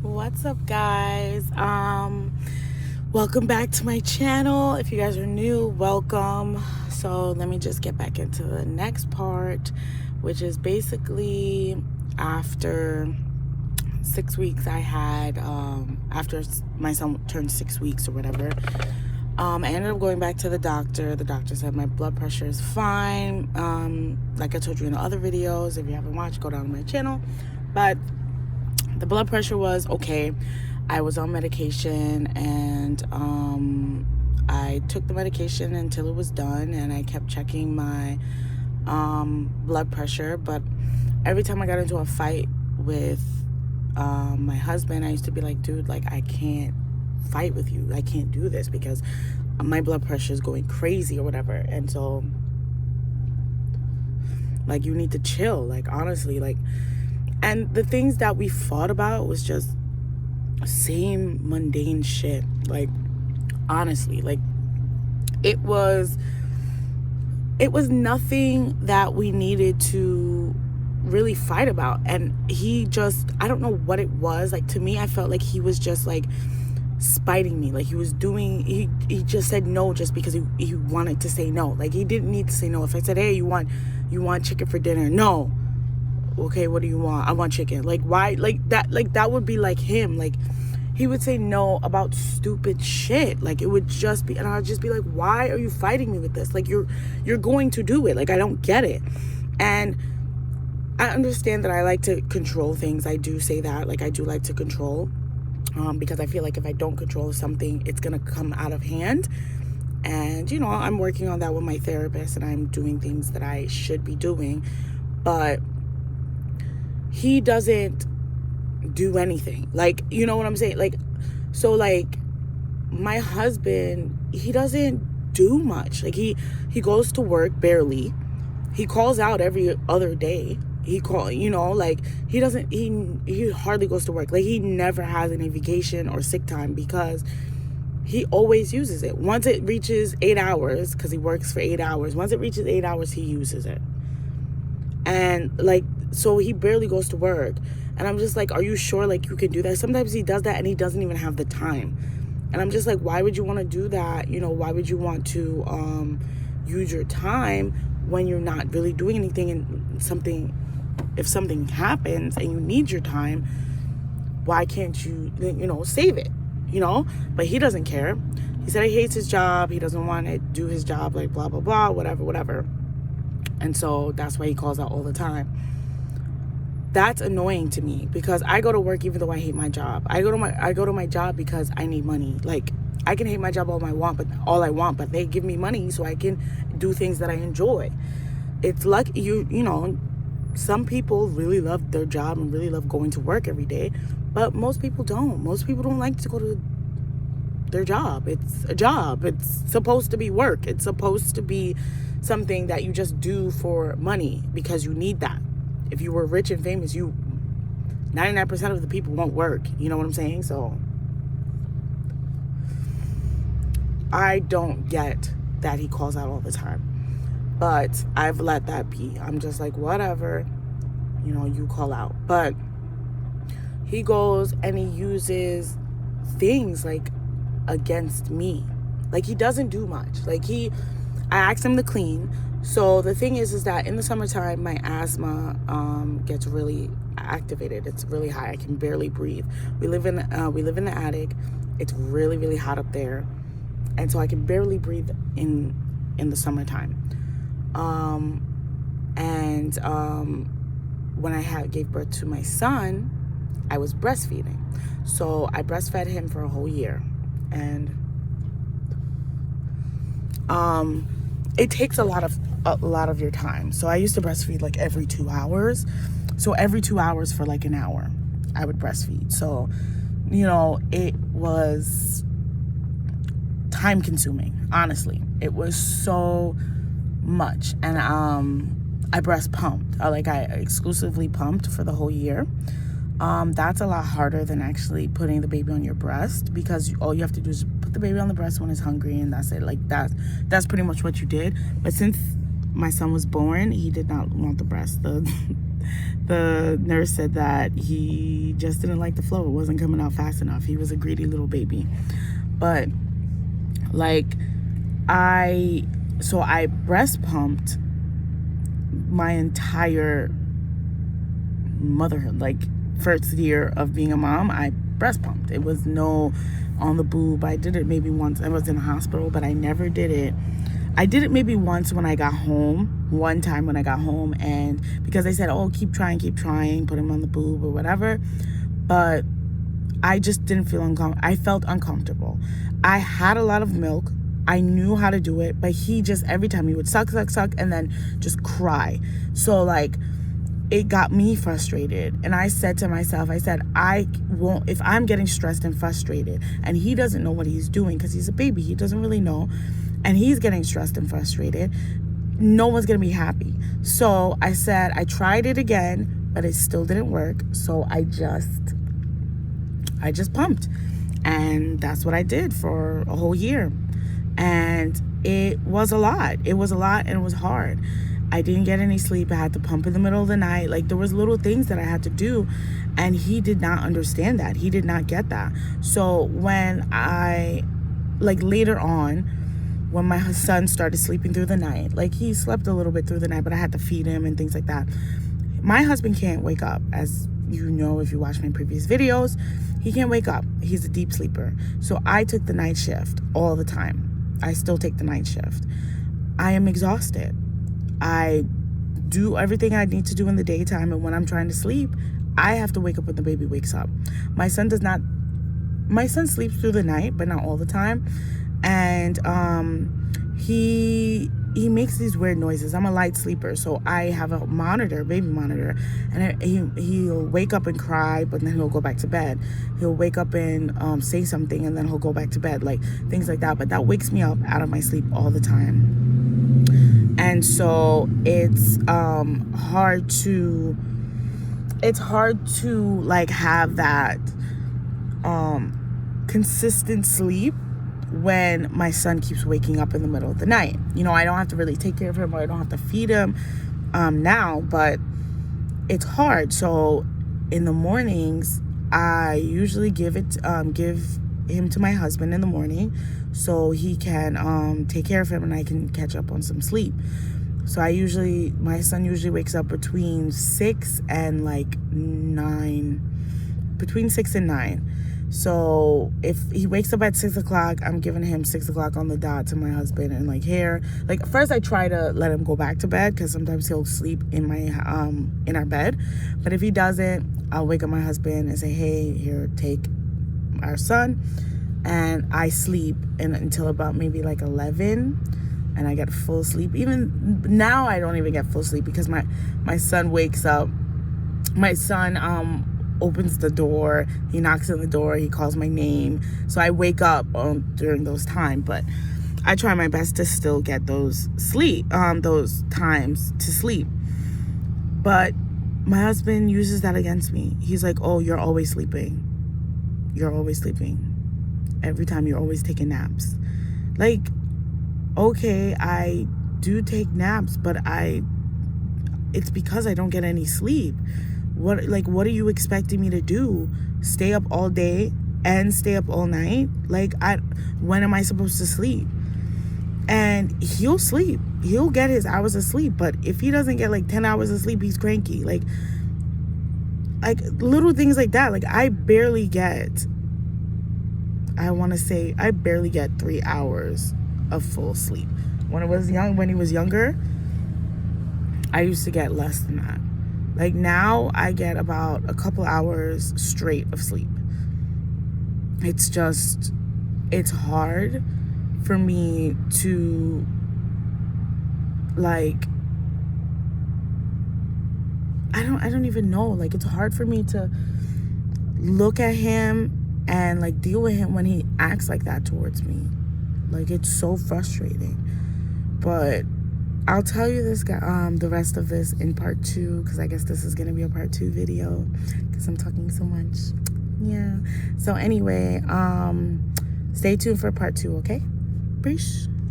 What's up, guys? Welcome back to my channel. If you guys are new, welcome. So let me just get back into the next part, which is basically after 6 weeks I had after my son turned 6 weeks or whatever. I ended up going back to the doctor. The doctor said my blood pressure is fine. Like I told you in the other videos, if you haven't watched, go down to my channel. But the blood pressure was okay. I was on medication, and I took the medication until it was done, and I kept checking my blood pressure. But every time I got into a fight with my husband, I used to be like, dude, like, I can't fight with you. I can't do this because my blood pressure is going crazy or whatever. And so, like, you need to chill, like, honestly, like. And the things that we fought about was just same mundane shit. Like, honestly, like, it was nothing that we needed to really fight about. And he just, I don't know what it was. Like, to me, I felt like he was just like spiting me. Like, he was doing, he just said no just because he wanted to say no. Like, he didn't need to say no. If I said, hey, you want chicken for dinner? No. Okay, what do you want? I want chicken. Like, why? Like that would be like him. Like, he would say no about stupid shit. Like, it would just be, and I'd just be like, why are you fighting me with this? Like, you're going to do it. Like, I don't get it. And I understand that I like to control things. I do say that. Like, I do like to control, because I feel like if I don't control something, it's gonna come out of hand. And I'm working on that with my therapist, and I'm doing things that I should be doing, but he doesn't do anything. Like, you know what I'm saying? Like, so, like, my husband, he doesn't do much. Like, he goes to work barely. He calls out every other day. He like, he doesn't, he hardly goes to work. Like, he never has any vacation or sick time because he always uses it. Once it reaches 8 hours, because he works for 8 hours, once it reaches 8 hours, he uses it. And, like, so he barely goes to work. And I'm just like, are you sure, like, you can do that? Sometimes he does that and he doesn't even have the time. And I'm just like, why would you want to do that? Why would you want to use your time when you're not really doing anything? And if something happens and you need your time, why can't you, save it? But he doesn't care. He said he hates his job. He doesn't want to do his job, like, blah, blah, blah, whatever. And so that's why he calls out all the time. That's annoying to me because I go to work even though I hate my job. I go to my job because I need money. Like, I can hate my job all I want, but they give me money so I can do things that I enjoy. It's like some people really love their job and really love going to work every day, but most people don't. Most people don't like to go to their job. It's a job. It's supposed to be work. It's supposed to be something that you just do for money because you need that. If you were rich and famous, 99% of the people won't work. You know what I'm saying? So I don't get that he calls out all the time. But I've let that be. I'm just like, whatever, you call out. But he goes and he uses things, like, against me. Like, he doesn't do much. Like, I asked him to clean. So the thing is that in the summertime, my asthma gets really activated. It's really high. I can barely breathe. We live in the attic. It's really, really hot up there, and so I can barely breathe in the summertime. When I gave birth to my son, I was breastfeeding. So I breastfed him for a whole year, and it takes a lot of your time. So I used to breastfeed like every 2 hours. So every 2 hours for like an hour, I would breastfeed. So, it was time consuming, honestly. It was so much. And I breast pumped. I exclusively pumped for the whole year. That's a lot harder than actually putting the baby on your breast, because all you have to do is put the baby on the breast when it's hungry, and that's it. Like, that's pretty much what you did. But since my son was born, he did not want the breast. the nurse said that he just didn't like the flow. It wasn't coming out fast enough. He was a greedy little baby. But like I breast pumped my entire motherhood. Like first year of being a mom, I breast pumped. It was no on the boob. I did it maybe once. I was in a hospital, but I never did it. I did it maybe once when I got home, one time when I got home, and because they said, oh, keep trying, put him on the boob or whatever. But I just didn't feel uncomfortable. I felt uncomfortable. I had a lot of milk. I knew how to do it, but he just, every time he would suck, and then just cry. So like, it got me frustrated. And I said to myself, I said, I won't, if I'm getting stressed and frustrated and he doesn't know what he's doing because he's a baby, he doesn't really know, and he's getting stressed and frustrated, no one's gonna be happy. So I said, I tried it again, but it still didn't work. So I just pumped. And that's what I did for a whole year. And it was a lot. It was a lot and it was hard. I didn't get any sleep. I had to pump in the middle of the night. Like, there was little things that I had to do, and he did not understand that. He did not get that. So when I, like later on, when my son started sleeping through the night, like he slept a little bit through the night, but I had to feed him and things like that. My husband can't wake up, as you know if you watch my previous videos. He can't wake up. He's a deep sleeper. So I took the night shift all the time. I still take the night shift. I am exhausted. I do everything I need to do in the daytime, and when I'm trying to sleep, I have to wake up when the baby wakes up. My son sleeps through the night, but not all the time. And he makes these weird noises. I'm a light sleeper, so I have a monitor, baby monitor, and he'll wake up and cry, but then he'll go back to bed. He'll wake up and say something, and then he'll go back to bed, like things like that. But that wakes me up out of my sleep all the time. And so it's hard to like have that consistent sleep when my son keeps waking up in the middle of the night. You know, I don't have to really take care of him, or I don't have to feed him now, but it's hard. So in the mornings, I usually give him to my husband in the morning so he can take care of him and I can catch up on some sleep. So my son usually wakes up between 6 and like 9, between 6 and 9. So if he wakes up at 6 o'clock, I'm giving him 6 o'clock on the dot to my husband, and like here, like first I try to let him go back to bed because sometimes he'll sleep in my in our bed. But if he doesn't, I'll wake up my husband and say, hey, here, take our son. And I sleep until about maybe like 11, and I get full sleep. Even now I don't even get full sleep because my son wakes up. My son opens the door, he knocks on the door, he calls my name, so I wake up during those times. But I try my best to still get those times to sleep. But my husband uses that against me. He's like, oh, you're always sleeping, every time you're always taking naps. Like, okay, I do take naps, but it's because I don't get any sleep. What are you expecting me to do? Stay up all day and stay up all night? Like, when am I supposed to sleep? And he'll sleep. He'll get his hours of sleep. But if he doesn't get like 10 hours of sleep, he's cranky. Like little things like that. Like, I barely get 3 hours of full sleep. When he was younger, I used to get less than that. Like, now I get about a couple hours straight of sleep. It's hard for me to, like, I don't even know. Like, it's hard for me to look at him and like deal with him when he acts like that towards me. Like, it's so frustrating. But I'll tell you this, the rest of this in part 2, because I guess this is going to be a part 2 video because I'm talking so much. Yeah. So anyway, stay tuned for part 2, okay? Peace.